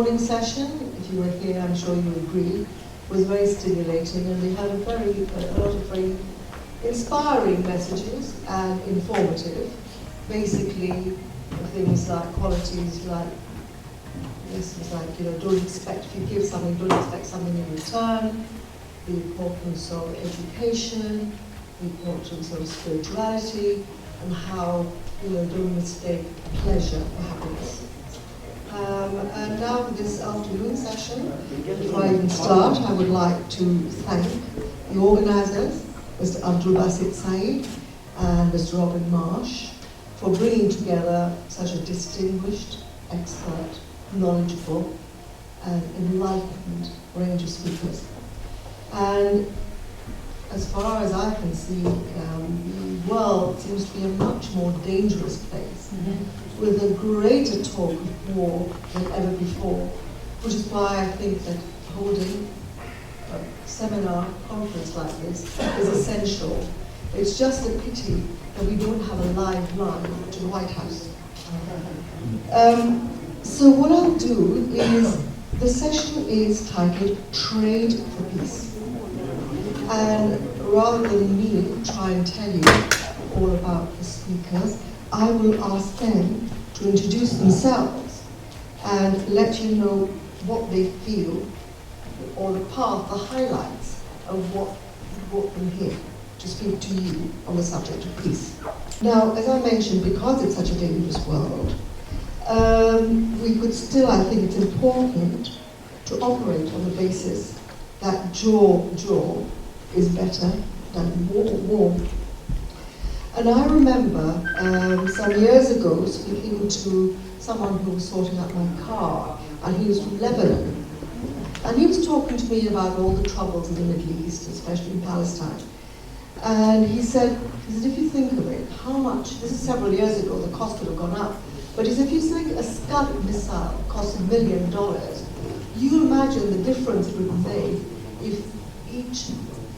morning session, if you were here, I'm sure you agree, was very stimulating, and we had a lot of very inspiring messages and informative. Basically, things like qualities like, this was like, don't expect, if you give something, don't expect something in return, the importance of education, the importance of spirituality, and how, don't mistake pleasure for happiness. And now for this afternoon session, before I even start, I would like to thank the organisers, Mr. Abdul Basit Syed and Mr. Robin Marsh, for bringing together such a distinguished, expert, knowledgeable, and enlightened range of speakers. And as far as I can see, the world seems to be a much more dangerous place, with a greater talk of war than ever before, which is why I think that holding a seminar, conference like this is essential. It's just a pity that we don't have a live line to the White House. So what I'll do is, the session is titled Trade for Peace. And rather than me try and tell you all about the speakers, I will ask them to introduce themselves and let you know what they feel, or the path, the highlights of what brought them here to speak to you on the subject of peace. Now, as I mentioned, because it's such a dangerous world, we could still, I think it's important to operate on the basis that jaw is better than war. And I remember some years ago speaking to someone who was sorting out my car, and he was from Lebanon. And he was talking to me about all the troubles in the Middle East, especially in Palestine. And he said, if you think of it, how much, this is several years ago, the cost would have gone up, but he said, if you think a Scud missile costs $1 million, you imagine the difference it would have made if each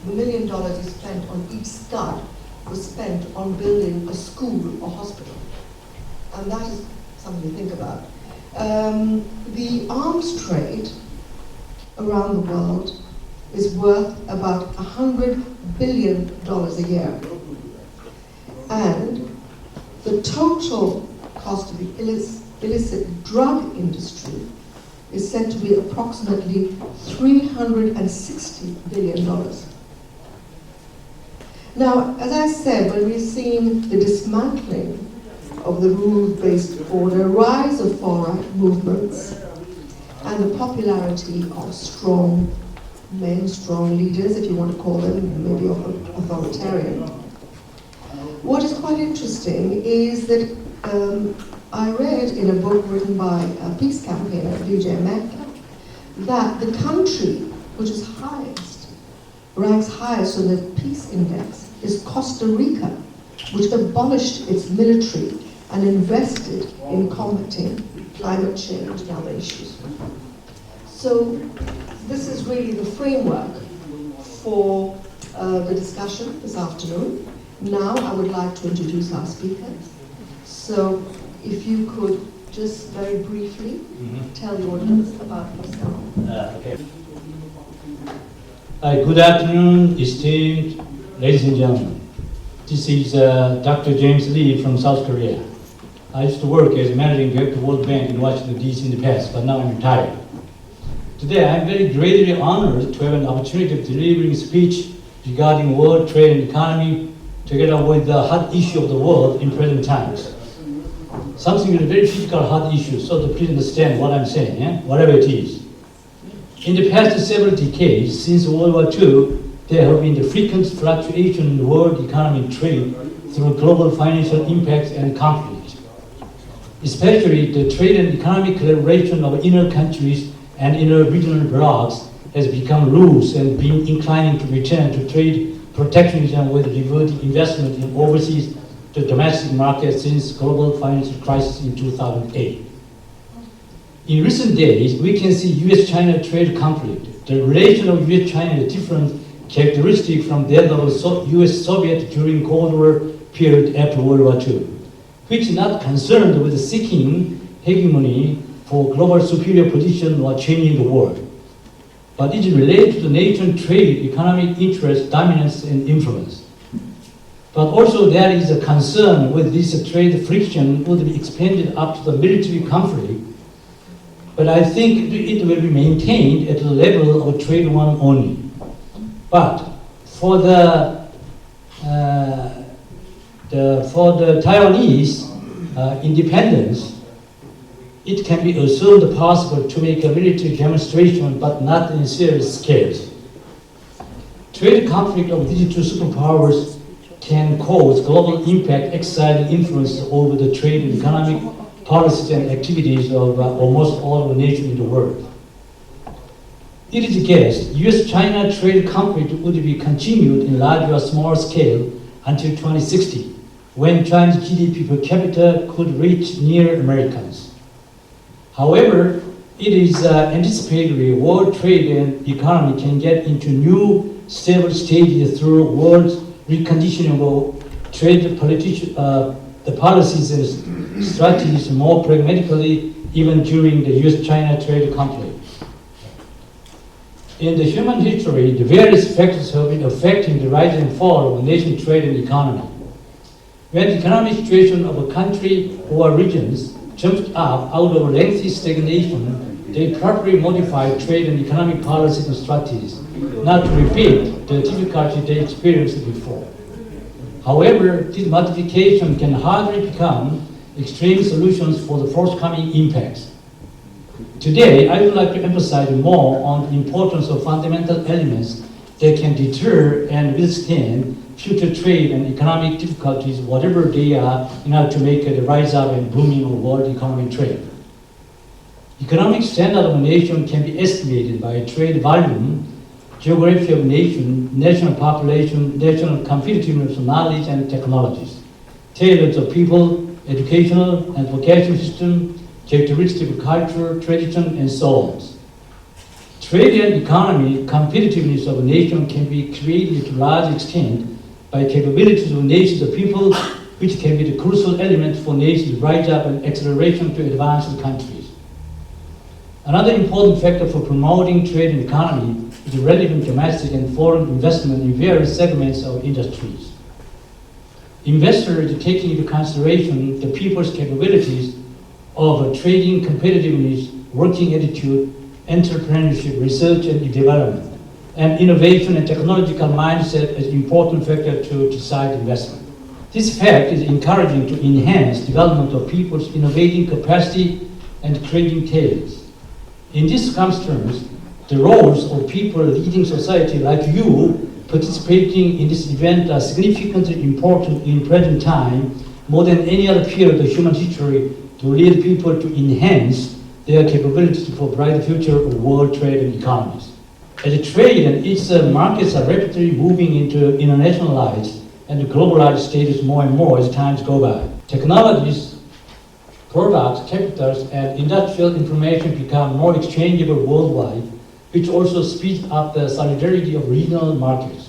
$1 million you spent on each Scud was spent on building a school or hospital. And that is something to think about. The arms trade around the world is worth about $100 billion a year. And the total cost of the illicit drug industry is said to be approximately $360 billion. Now, as I said, when we've seen the dismantling of the rules-based order, rise of far-right movements, and the popularity of strong men, strong leaders, if you want to call them, maybe authoritarian. What is quite interesting is that I read in a book written by a peace campaigner, Vijay Mehta, that the country which is ranks highest on the peace index is Costa Rica, which abolished its military and invested in combating climate change and other issues. So this is really the framework for the discussion this afternoon. Now I would like to introduce our speakers. So if you could just very briefly tell the audience about yourself. Okay. Good afternoon, esteemed ladies and gentlemen. This is Dr. James Lee from South Korea. I used to work as managing director of World Bank in Washington, D.C. in the past, but now I'm retired. Today, I'm very greatly honored to have an opportunity of delivering a speech regarding world trade and economy, together with the hot issue of the world in present times. Something with a very difficult hot issue, so to please understand what I'm saying, whatever it is. In the past several decades, since World War II, there have been the frequent fluctuation in the world economy and trade through global financial impacts and conflict. Especially the trade and economic collaboration of inner countries and inner regional blocs has become loose and been inclining to return to trade protectionism with reverted investment in overseas to domestic markets since global financial crisis in 2008. In recent days, we can see U.S.-China trade conflict. The relation of U.S.-China is different characteristic from that of U.S.-Soviet during Cold War period after World War II, which is not concerned with seeking hegemony for global superior position or changing the world, but it is related to the nation's trade, economic interest, dominance, and influence. But also there is a concern with this trade friction would be expanded up to the military conflict, but I think it will be maintained at the level of trade one only. But for the Taiwanese independence, it can be assumed possible to make a military demonstration, but not in serious scales. Trade conflict of these two superpowers can cause global impact, exercising influence over the trade and economic policies and activities of almost all the nations in the world. It is guessed US-China trade conflict would be continued in large or small scale until 2060, when China's GDP per capita could reach near Americans. However, it is anticipated world trade and economy can get into new stable stages through world reconditioning of trade the policies and strategies more pragmatically even during the US-China trade conflict. In the human history, the various factors have been affecting the rise and fall of a nation's trade and economy. When the economic situation of a country or regions jumped up out of lengthy stagnation, they properly modified trade and economic policies and strategies, not to repeat the difficulty they experienced before. However, this modification can hardly become extreme solutions for the forthcoming impacts. Today, I would like to emphasize more on the importance of fundamental elements that can deter and withstand future trade and economic difficulties, whatever they are, in order to make the rise up and booming of world economic trade. Economic standard of a nation can be estimated by trade volume, geography of nation, national population, national competitiveness of knowledge and technologies, tailored to people, educational and vocational system, characteristic of culture, tradition, and so on. Trade and economy competitiveness of a nation can be created to a large extent by capabilities of nations of people, which can be the crucial element for nations to rise up and acceleration to advanced countries. Another important factor for promoting trade and economy is the relevant domestic and foreign investment in various segments of industries. Investors taking into consideration the people's capabilities of trading competitiveness, working attitude, entrepreneurship, research and development, and innovation and technological mindset as important factor to decide investment. This fact is encouraging to enhance development of people's innovating capacity and creating talents. In these circumstances, the roles of people leading society like you participating in this event are significantly important in present time, more than any other period of human history, to lead people to enhance their capabilities for a bright future of world trade and economies. As trade and its markets are rapidly moving into internationalized and globalized status more and more as times go by. Technologies, products, capitals, and industrial information become more exchangeable worldwide, which also speeds up the solidarity of regional markets.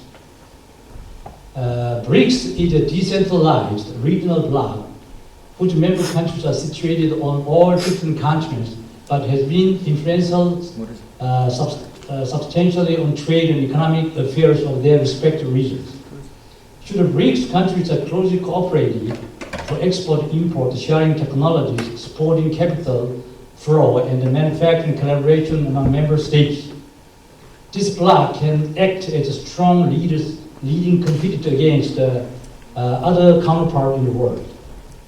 BRICS is a decentralized regional bloc whose member countries are situated on all different continents, but has been influential substantially on trade and economic affairs of their respective regions. Should the BRICS countries are closely cooperating for export-import, sharing technologies, supporting capital flow, and the manufacturing collaboration among member states, this bloc can act as a strong leading competitor against other counterparts in the world.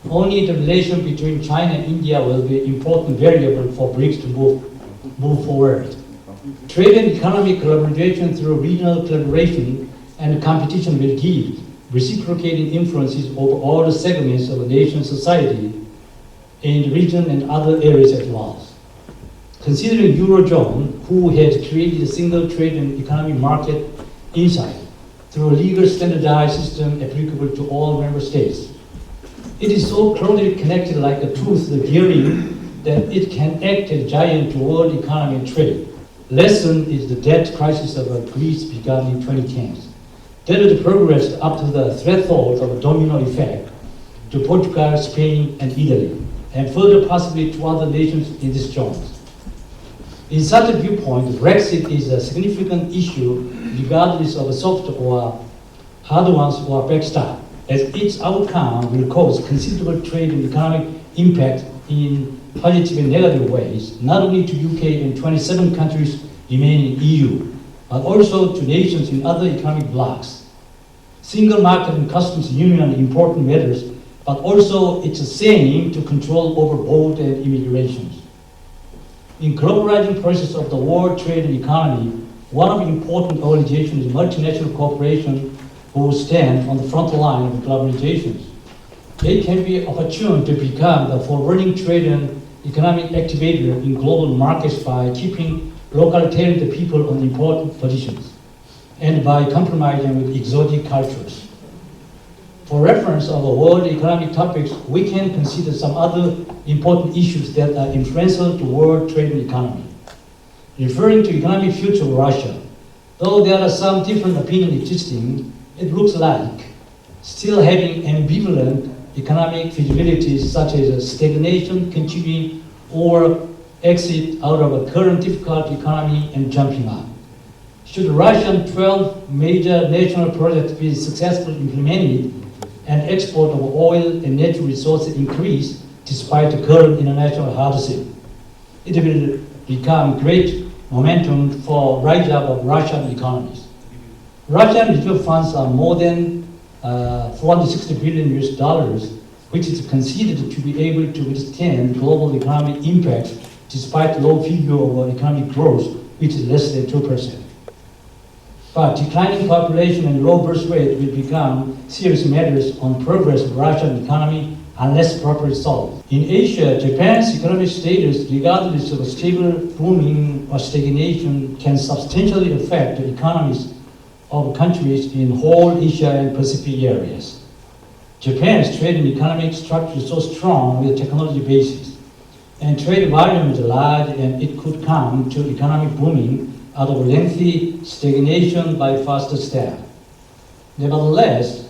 Only the relation between China and India will be an important variable for BRICS to move forward. Trade and economic collaboration through regional collaboration and competition will give reciprocating influences over all the segments of a nation's society in the region and other areas as well. Considering Eurozone, who has created a single trade and economic market inside through a legal standardized system applicable to all member states, it is so closely connected like a tooth, the gearing, that it can act as a giant to world economy and trade. Lesson is the debt crisis of Greece begun in 2010. That is progressed up to the threshold of a domino effect to Portugal, Spain, and Italy. and further possibly to other nations in this joint. In such a viewpoint, Brexit is a significant issue regardless of soft or hard ones or backstop, as its outcome will cause considerable trade and economic impact in positive and negative ways, not only to UK and 27 countries remaining in EU, but also to nations in other economic blocs. Single market and customs union are important matters, but also it's a saying to control over board and immigrations. In globalizing process of the world trade and economy, one of the important organizations is multinational corporations who stand on the front line of globalizations. They can be opportune to become the forwarding trade and economic activator in global markets by keeping local talented people on important positions and by compromising with exotic cultures. For reference of world economic topics, we can consider some other important issues that are influential to world trade and economy. Referring to economic future of Russia, though there are some different opinions existing, it looks like still having ambivalent economic feasibilities such as stagnation, continuing, or exit out of a current difficult economy and jumping up. Should Russian 12 major national projects be successfully implemented and export of oil and natural resources increase despite the current international hardship, it will become great momentum for rise up of Russian economies. Russian reserve funds are more than 460 billion US dollars, which is considered to be able to withstand global economic impacts despite low figure of economic growth, which is less than 2%. But declining population and low birth rate will become serious matters on progress of Russian economy unless properly solved. In Asia, Japan's economic status, regardless of stable booming or stagnation, can substantially affect the economies of countries in whole Asia and Pacific areas. Japan's trade and economic structure is so strong with a technology basis, and trade volume is large, and it could come to economic booming out of lengthy stagnation by faster step. Nevertheless,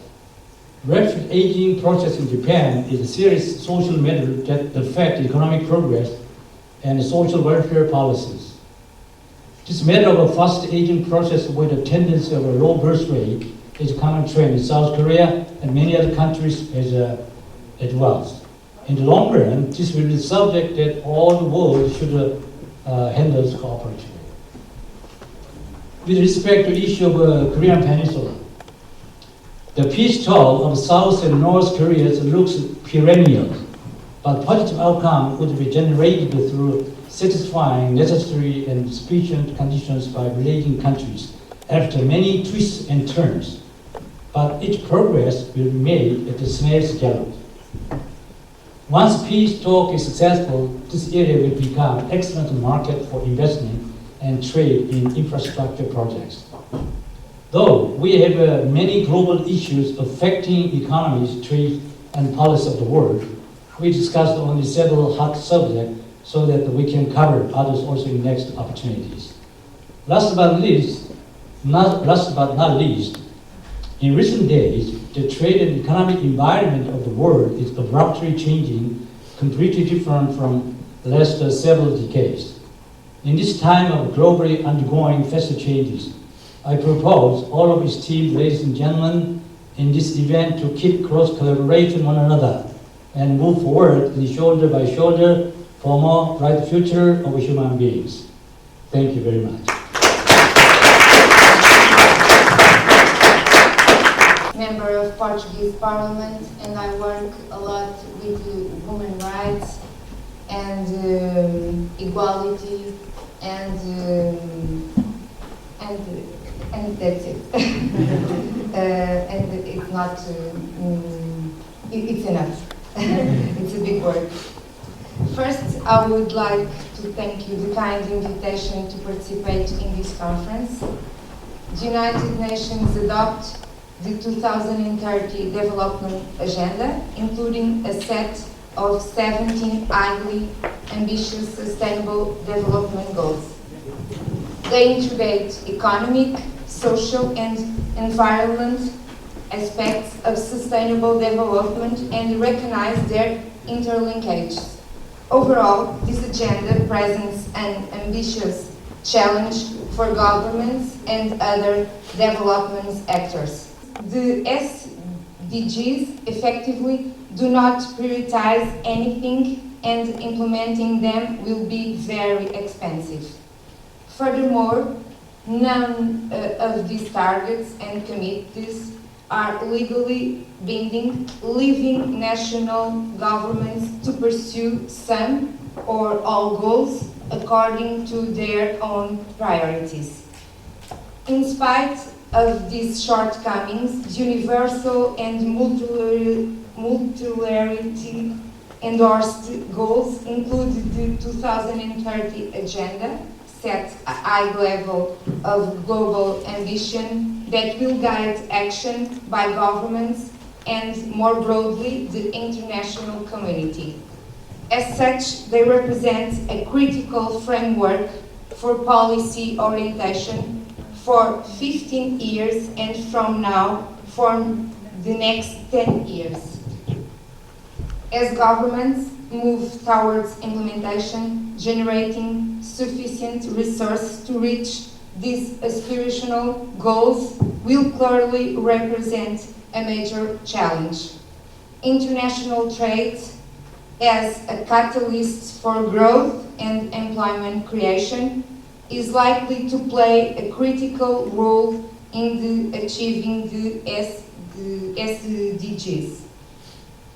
rapid aging process in Japan is a serious social matter that affects economic progress and social welfare policies. This matter of a fast aging process with a tendency of a low birth rate is a common trend in South Korea and many other countries as well. In the long run, this will be a subject that all the world should handle cooperatively. With respect to the issue of Korean Peninsula, the peace talk of South and North Korea looks perennial, but positive outcome would be generated through satisfying necessary and sufficient conditions by relating countries after many twists and turns. But its progress will be made at the snail's gallop. Once peace talk is successful, this area will become an excellent market for investment and trade in infrastructure projects. Though we have many global issues affecting economies, trade, and policy of the world, we discussed only several hot subjects so that we can cover others also in next opportunities. Last but not least, in recent days, the trade and economic environment of the world is abruptly changing, completely different from the last several decades. In this time of globally undergoing fast changes, I propose all of esteemed ladies and gentlemen in this event to keep close collaboration one another and move forward shoulder by shoulder for a more bright future of human beings. Thank you very much. Member of Portuguese Parliament, and I work a lot with human rights and equality and that's it. And it's not. It's enough. It's a big word. First, I would like to thank you for the kind invitation to participate in this conference. The United Nations adopt the 2030 Development Agenda, including a set of 17 highly ambitious sustainable development goals. They integrate economic, social, and environment aspects of sustainable development and recognize their interlinkages. Overall, this agenda presents an ambitious challenge for governments and other development actors. The SDGs effectively do not prioritize anything, and implementing them will be very expensive. Furthermore, none of these targets and commitments are legally binding, leaving national governments to pursue some or all goals according to their own priorities. In spite of these shortcomings, universal and multilaterally endorsed goals include the 2030 Agenda, set a high level of global ambition that will guide action by governments and, more broadly, the international community. As such, they represent a critical framework for policy orientation for 15 years and from now for the next 10 years. As governments move towards implementation, generating sufficient resources to reach these aspirational goals will clearly represent a major challenge. International trade as a catalyst for growth and employment creation is likely to play a critical role in achieving the SDGs.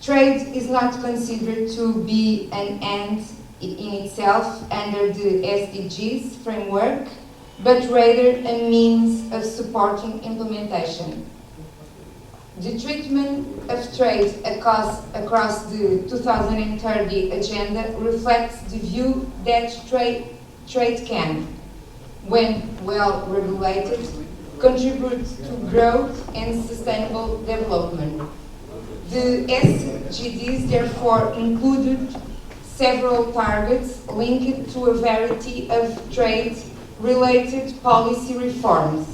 Trade is not considered to be an end in itself under the SDGs framework, but rather a means of supporting implementation. The treatment of trade across the 2030 Agenda reflects the view that trade can, when well regulated, contribute to growth and sustainable development. The SDGs therefore included several targets linked to a variety of trade-related policy reforms.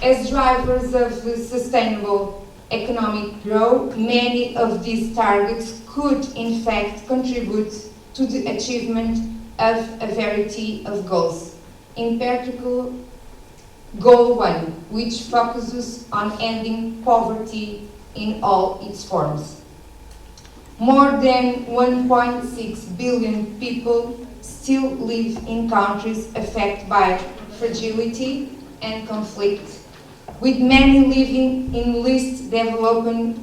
As drivers of sustainable economic growth, many of these targets could in fact contribute to the achievement of a variety of goals. In particular, Goal 1, which focuses on ending poverty in all its forms. More than 1.6 billion people still live in countries affected by fragility and conflict, with many living in least developed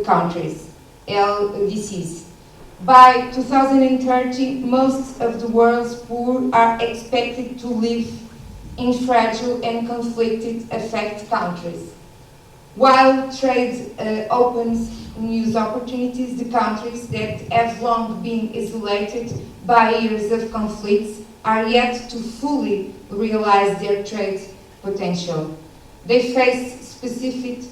countries, LDCs. By 2030, most of the world's poor are expected to live in fragile and conflicted affected countries. While trade opens new opportunities, the countries that have long been isolated by years of conflicts are yet to fully realize their trade potential. They face specific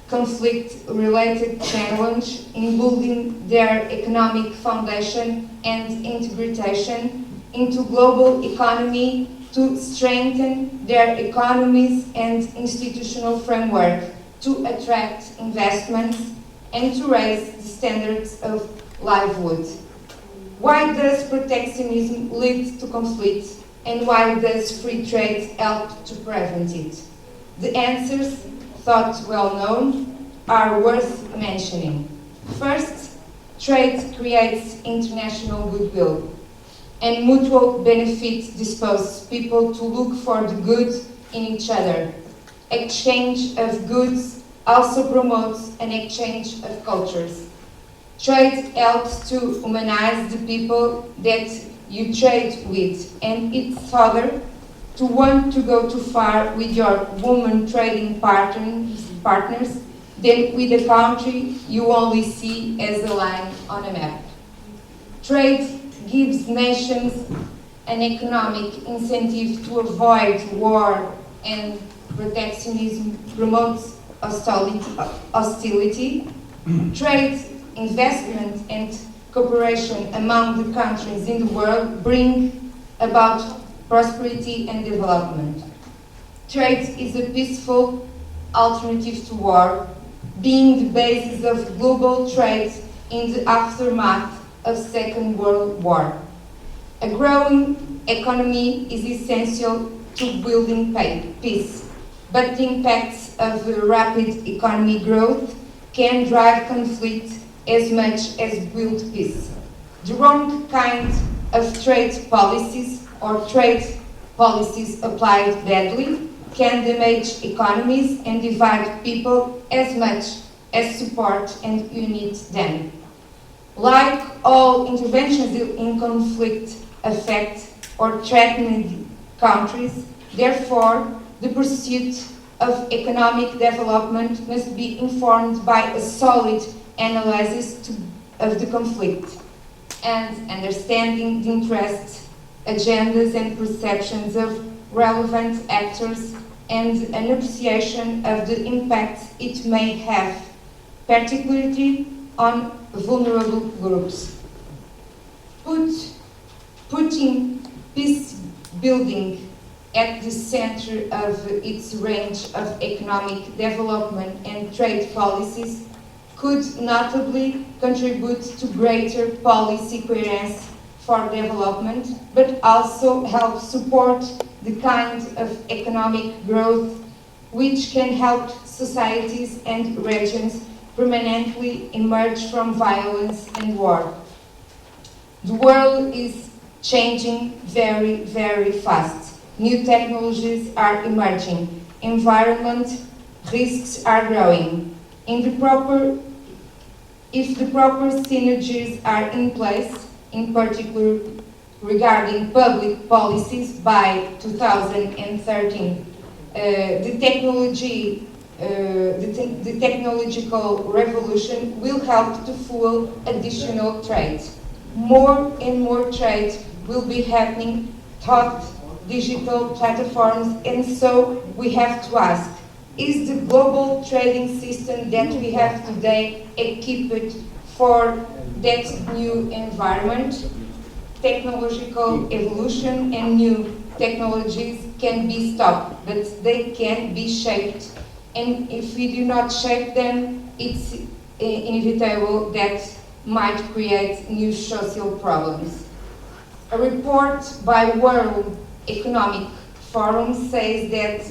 conflict-related challenge in building their economic foundation and integration into global economy to strengthen their economies and institutional framework, to attract investments and to raise the standards of livelihood. Why does protectionism lead to conflict, and why does free trade help to prevent it? The answers, thought well known, are worth mentioning. First, trade creates international goodwill, and mutual benefit disposes people to look for the good in each other. Exchange of goods also promotes an exchange of cultures. Trade helps to humanize the people that you trade with, and it's harder to want to go too far with your woman trading partners than with a country you only see as a line on a map. Trade gives nations an economic incentive to avoid war, and protectionism promotes hostility. Trade, investment and cooperation among the countries in the world bring about prosperity and development. Trade is a peaceful alternative to war, being the basis of global trade in the aftermath of Second World War. A growing economy is essential to building peace, but the impacts of rapid economic growth can drive conflict as much as build peace. The wrong kind of trade policies or trade policies applied badly can damage economies and divide people as much as support and unite them. Like all interventions in conflict affect or threaten countries, therefore, the pursuit of economic development must be informed by a solid analysis of the conflict and understanding the interests, agendas and perceptions of relevant actors and an appreciation of the impact it may have, particularly on vulnerable groups. Putting peace building at the center of its range of economic development and trade policies could notably contribute to greater policy coherence for development, but also help support the kind of economic growth which can help societies and regions permanently emerge from violence and war. The world is changing very, very fast. New technologies are emerging. Environment risks are growing. If the proper synergies are in place, in particular regarding public policies by 2013, the technological revolution will help to fuel additional trade. More and more trade will be happening through digital platforms, and so we have to ask, is the global trading system that we have today equipped for that new environment? Technological evolution and new technologies can be stopped, but they can be shaped. And if we do not shape them, it's inevitable that might create new social problems. A report by World Economic Forum says that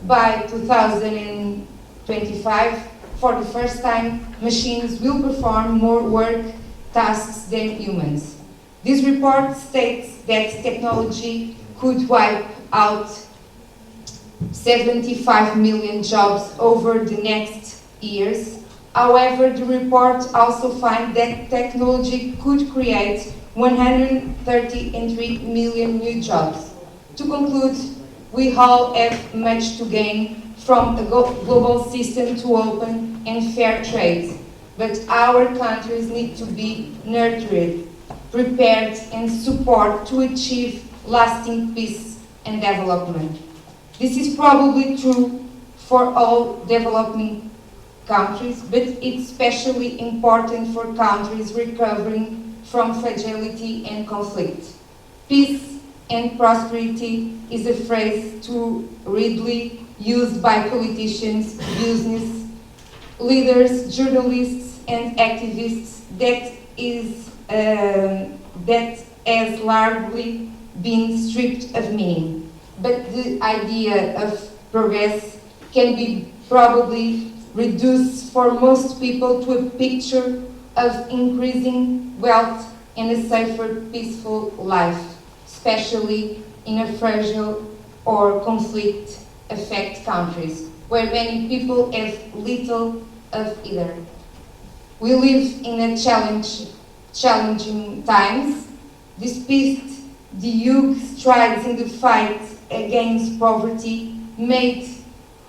by 2025, for the first time, machines will perform more work tasks than humans. This report states that technology could wipe out 75 million jobs over the next years. However, the report also finds that technology could create 133 million new jobs. To conclude, we all have much to gain from a global system to open and fair trade, but our countries need to be nurtured, prepared and support to achieve lasting peace and development. This is probably true for all developing countries, but it's especially important for countries recovering from fragility and conflict. Peace and prosperity is a phrase too readily used by politicians, business leaders, journalists, and activists that has largely been stripped of meaning. But the idea of progress can be probably reduced for most people to a picture of increasing wealth and a safer, peaceful life, especially in a fragile or conflict-affected countries, where many people have little of either. We live in a challenging times. Despite the huge strides in the fight against poverty made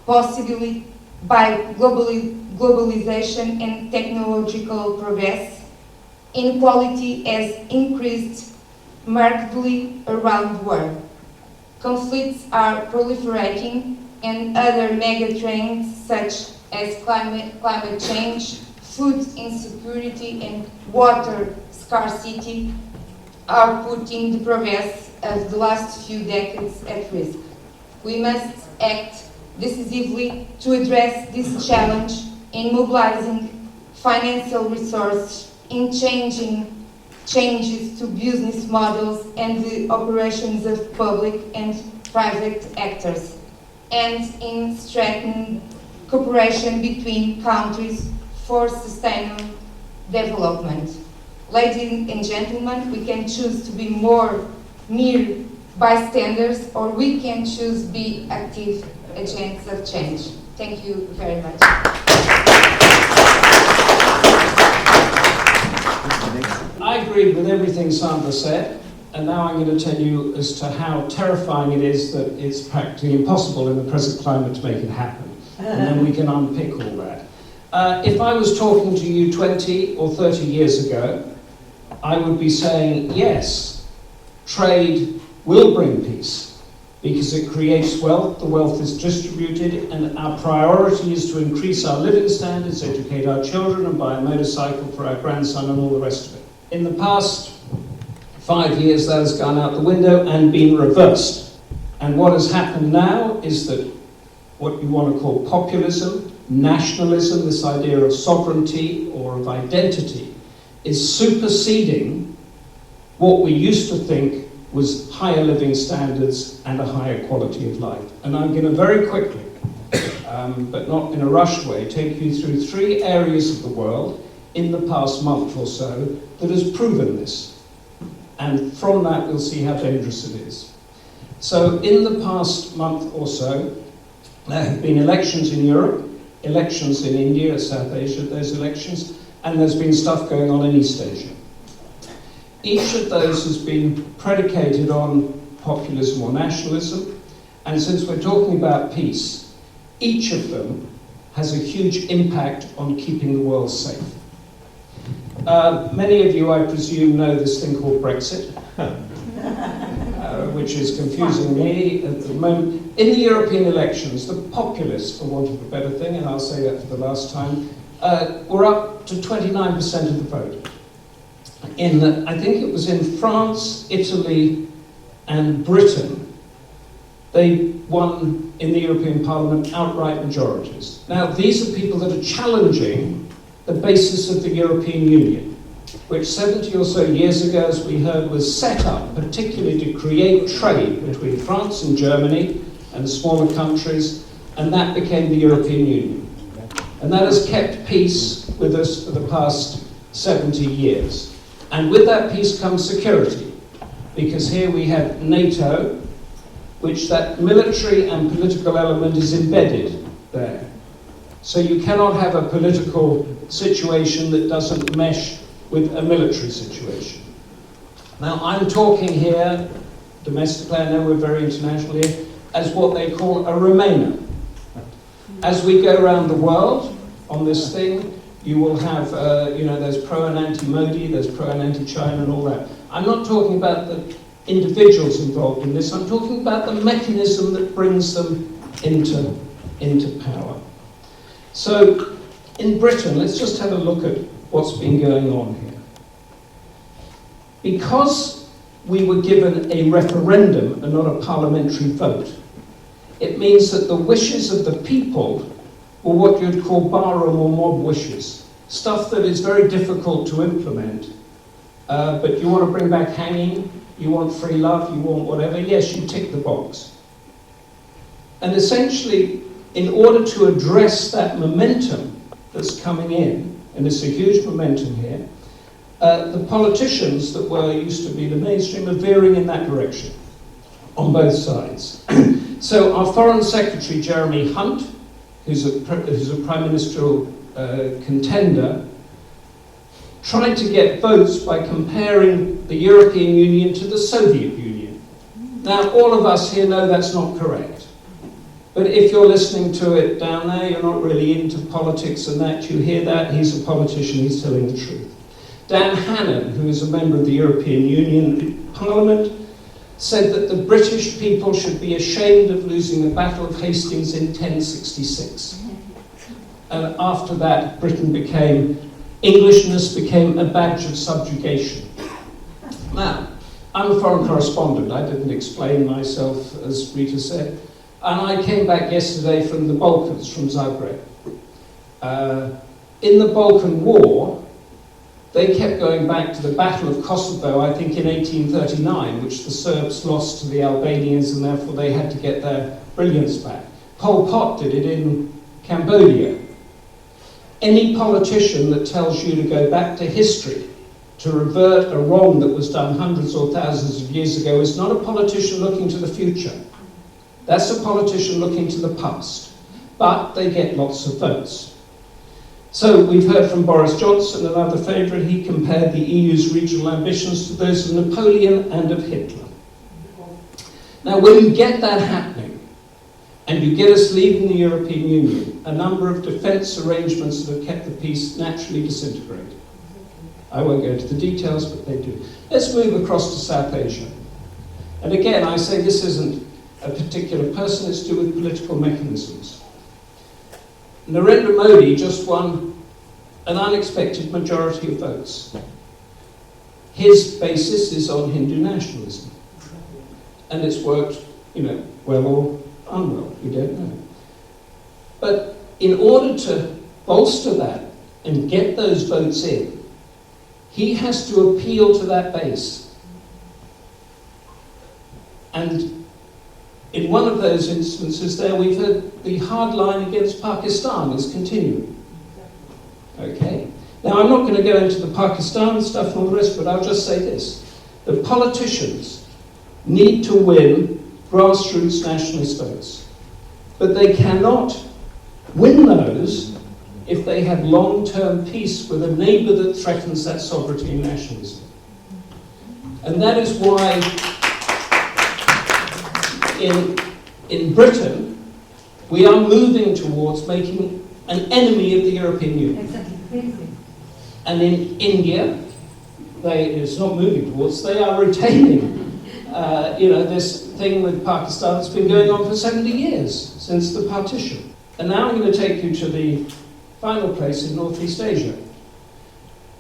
possibly by globalization and technological progress, inequality has increased markedly around the world. Conflicts are proliferating, and other mega trends such as climate change, food insecurity, and water scarcity are putting the progress of the last few decades at risk. We must act decisively to address this challenge in mobilizing financial resources, in changing changes to business models and the operations of public and private actors, and in strengthening cooperation between countries for sustainable development. Ladies and gentlemen, we can choose to be more mere bystanders, or we can choose to be active agents of change. Thank you very much. I agree with everything Sandra said, and now I'm going to tell you as to how terrifying it is that it's practically impossible in the present climate to make it happen. And then we can unpick all that. If I was talking to you 20 or 30 years ago, I would be saying, yes, trade will bring peace because it creates wealth, the wealth is distributed, and our priority is to increase our living standards, educate our children, and buy a motorcycle for our grandson and all the rest of it. In the past 5 years, that has gone out the window and been reversed. And what has happened now is that what you want to call populism, nationalism, this idea of sovereignty or of identity, is superseding what we used to think was higher living standards and a higher quality of life. And I'm going to very quickly, but not in a rushed way, take you through 3 areas of the world in the past month or so that has proven this. And from that, we'll see how dangerous it is. So in the past month or so, there have been elections in Europe, elections in India, South Asia, those elections, and there's been stuff going on in East Asia. Each of those has been predicated on populism or nationalism, and since we're talking about peace, each of them has a huge impact on keeping the world safe. Many of you, I presume, know this thing called Brexit, which is confusing me at the moment. In the European elections, the populists, for want of a better thing, and I'll say that for the last time, were up to 29% of the vote. I think it was in France, Italy, and Britain, they won in the European Parliament outright majorities. Now, these are people that are challenging the basis of the European Union, which 70 or so years ago, as we heard, was set up particularly to create trade between France and Germany and the smaller countries, and that became the European Union. And that has kept peace with us for the past 70 years. And with that peace comes security, because here we have NATO, which that military and political element is embedded there. So you cannot have a political situation that doesn't mesh with a military situation. Now, I'm talking here, domestically, I know we're very international here, as what they call a Remainer. As we go around the world on this thing, you will have, there's pro and anti-Modi, there's pro and anti-China and all that. I'm not talking about the individuals involved in this, I'm talking about the mechanism that brings them into power. So, in Britain, let's just have a look at what's been going on here. Because we were given a referendum and not a parliamentary vote, it means that the wishes of the people were what you'd call barroom or mob wishes, stuff that is very difficult to implement. But you want to bring back hanging, you want free love, you want whatever, yes, you tick the box. And essentially, in order to address that momentum that's coming in, and it's a huge momentum here, the politicians that were used to be the mainstream are veering in that direction, on both sides. So our Foreign Secretary, Jeremy Hunt, who's a prime ministerial contender, tried to get votes by comparing the European Union to the Soviet Union. Now, all of us here know that's not correct. But if you're listening to it down there, you're not really into politics and that, you hear that, he's a politician, he's telling the truth. Dan Hannan, who is a member of the European Union Parliament, said that the British people should be ashamed of losing the Battle of Hastings in 1066. And after that, Englishness became a badge of subjugation. Now, I'm a foreign correspondent. I didn't explain myself, as Rita said. And I came back yesterday from the Balkans, from Zagreb. In the Balkan War, They kept going back to the Battle of Kosovo, I think in 1839, which the Serbs lost to the Albanians, and therefore they had to get their brilliance back. Pol Pot did it in Cambodia. Any politician that tells you to go back to history, to revert a wrong that was done hundreds or thousands of years ago, is not a politician looking to the future. That's a politician looking to the past. But they get lots of votes. So we've heard from Boris Johnson, another favourite. He compared the EU's regional ambitions to those of Napoleon and of Hitler. Now, when you get that happening, and you get us leaving the European Union, a number of defence arrangements that have kept the peace naturally disintegrate. I won't go into the details, but they do. Let's move across to South Asia. And again, I say this isn't a particular person, it's to do with political mechanisms. Narendra Modi just won an unexpected majority of votes. His basis is on Hindu nationalism. And it's worked, well or unwell, we don't know. But in order to bolster that and get those votes in, he has to appeal to that base. And in one of those instances there, we've heard the hard line against Pakistan is continuing. Okay. Now, I'm not going to go into the Pakistan stuff and all the rest, but I'll just say this. The politicians need to win grassroots nationalist votes. But they cannot win those if they have long-term peace with a neighbour that threatens that sovereignty and nationalism. And that is why in Britain, we are moving towards making an enemy of the European Union. Exactly. And in India, it's not moving towards, they are retaining this thing with Pakistan that's been going on for 70 years, since the partition. And now I'm going to take you to the final place in Northeast Asia.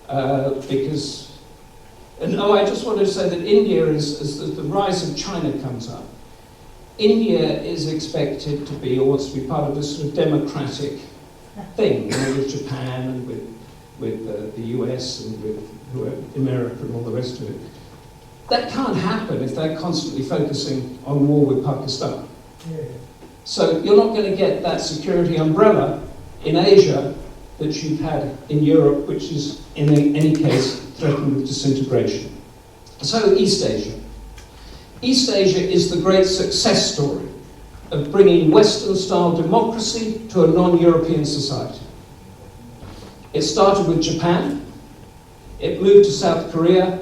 I just wanted to say that India as the rise of China comes up, India is expected to be, or wants to be part of this sort of democratic thing, with Japan and with the US and with America and all the rest of it. That can't happen if they're constantly focusing on war with Pakistan. So you're not going to get that security umbrella in Asia that you've had in Europe, which is, in any case, threatened with disintegration. So East Asia. East Asia is the great success story of bringing Western-style democracy to a non-European society. It started with Japan, it moved to South Korea,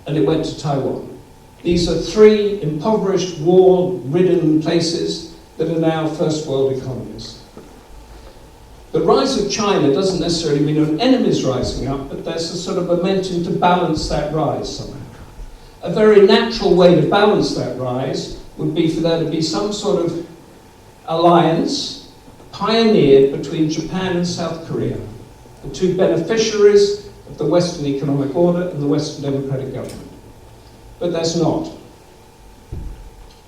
and it went to Taiwan. These are three impoverished, war-ridden places that are now first world economies. The rise of China doesn't necessarily mean an enemy's rising up, but there's a sort of momentum to balance that rise somehow. A very natural way to balance that rise would be for there to be some sort of alliance pioneered between Japan and South Korea, the two beneficiaries of the Western economic order and the Western democratic government. But there's not.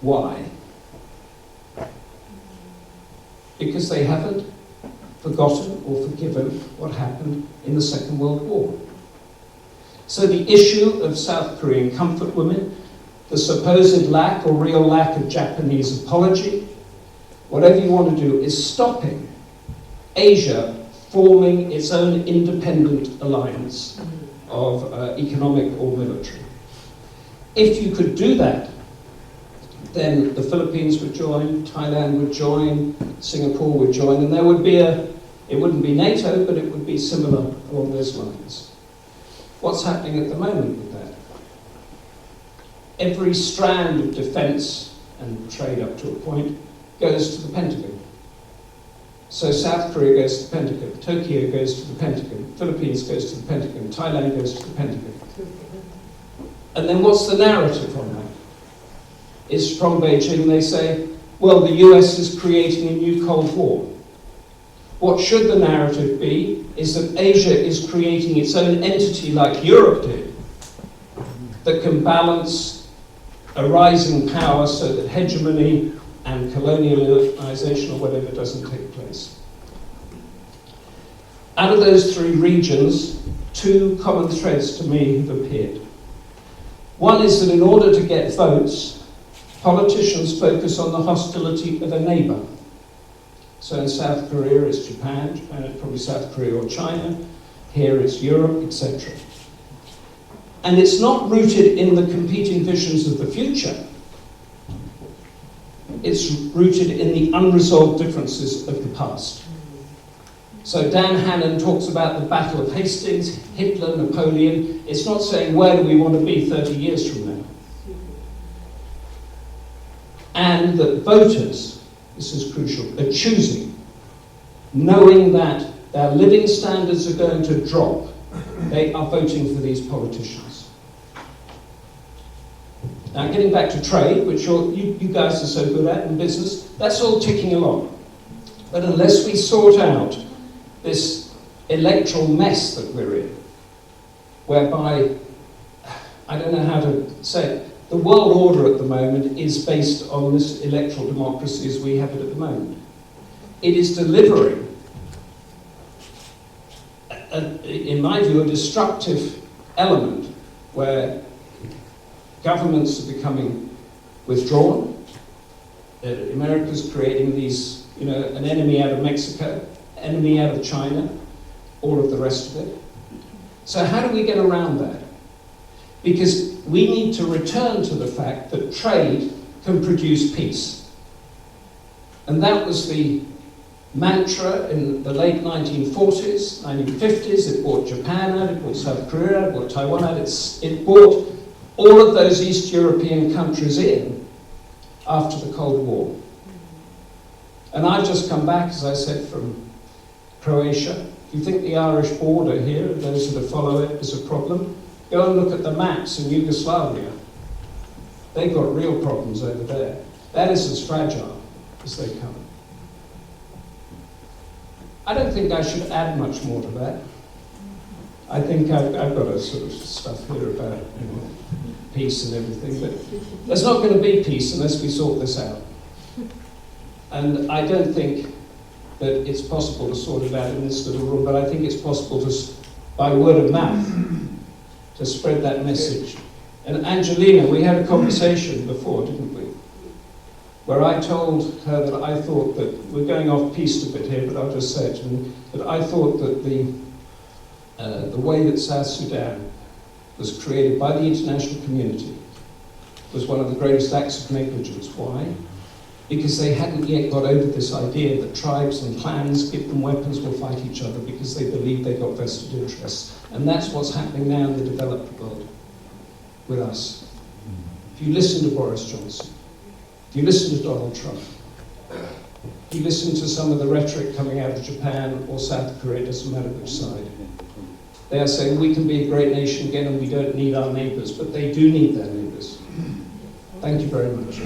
Why? Because they haven't forgotten or forgiven what happened in the Second World War. So the issue of South Korean comfort women, the supposed lack or real lack of Japanese apology, whatever you want to do, is stopping Asia forming its own independent alliance of economic or military. If you could do that, then the Philippines would join, Thailand would join, Singapore would join, and there would be it wouldn't be NATO, but it would be similar along those lines. What's happening at the moment with that? Every strand of defence and trade up to a point goes to the Pentagon. So South Korea goes to the Pentagon, Tokyo goes to the Pentagon, Philippines goes to the Pentagon, Thailand goes to the Pentagon. And then what's the narrative on that? It's from Beijing, they say, well, the US is creating a new Cold War. What should the narrative be is that Asia is creating its own entity like Europe did, that can balance a rising power so that hegemony and colonialization or whatever doesn't take place. Out of those three regions, two common threads to me have appeared. One is that in order to get votes, politicians focus on the hostility of a neighbour. So in South Korea it's Japan, Japan it's probably South Korea or China, here it's Europe, etc. And it's not rooted in the competing visions of the future. It's rooted in the unresolved differences of the past. So Dan Hannan talks about the Battle of Hastings, Hitler, Napoleon. It's not saying where do we want to be 30 years from now. And that voters, this is crucial, are choosing, knowing that their living standards are going to drop. They are voting for these politicians. Now, getting back to trade, which you guys are so good at in business, that's all ticking along. But unless we sort out this electoral mess that we're in, whereby, I don't know how to say it, the world order at the moment is based on this electoral democracy as we have it at the moment. It is delivering, in my view, a destructive element where governments are becoming withdrawn. America's creating these, an enemy out of Mexico, enemy out of China, all of the rest of it. So how do we get around that? Because we need to return to the fact that trade can produce peace. And that was the mantra in the late 1940s, 1950s. It brought Japan out, it brought South Korea out, it brought Taiwan out, it brought all of those East European countries in after the Cold War. And I've just come back, as I said, from Croatia. If you think the Irish border here, those that follow it, is a problem, go and look at the maps in Yugoslavia. They've got real problems over there. That is as fragile as they come. I don't think I should add much more to that. I think I've got a sort of stuff here about peace and everything, but there's not going to be peace unless we sort this out. And I don't think that it's possible to sort it out in this little room, but I think it's possible to, by word of mouth, to spread that message. And Angelina, we had a conversation before, didn't we? Where I told her that I thought that, we're going off piste a bit here, but I'll just say it to me, that I thought that the way that South Sudan was created by the international community was one of the greatest acts of negligence. Why? Because they hadn't yet got over this idea that tribes and clans, give them weapons, will fight each other because they believe they've got vested interests. And that's what's happening now in the developed world with us. If you listen to Boris Johnson, if you listen to Donald Trump, if you listen to some of the rhetoric coming out of Japan or South Korea, it doesn't matter which side, they are saying we can be a great nation again and we don't need our neighbours, but they do need their neighbours. Thank you very much.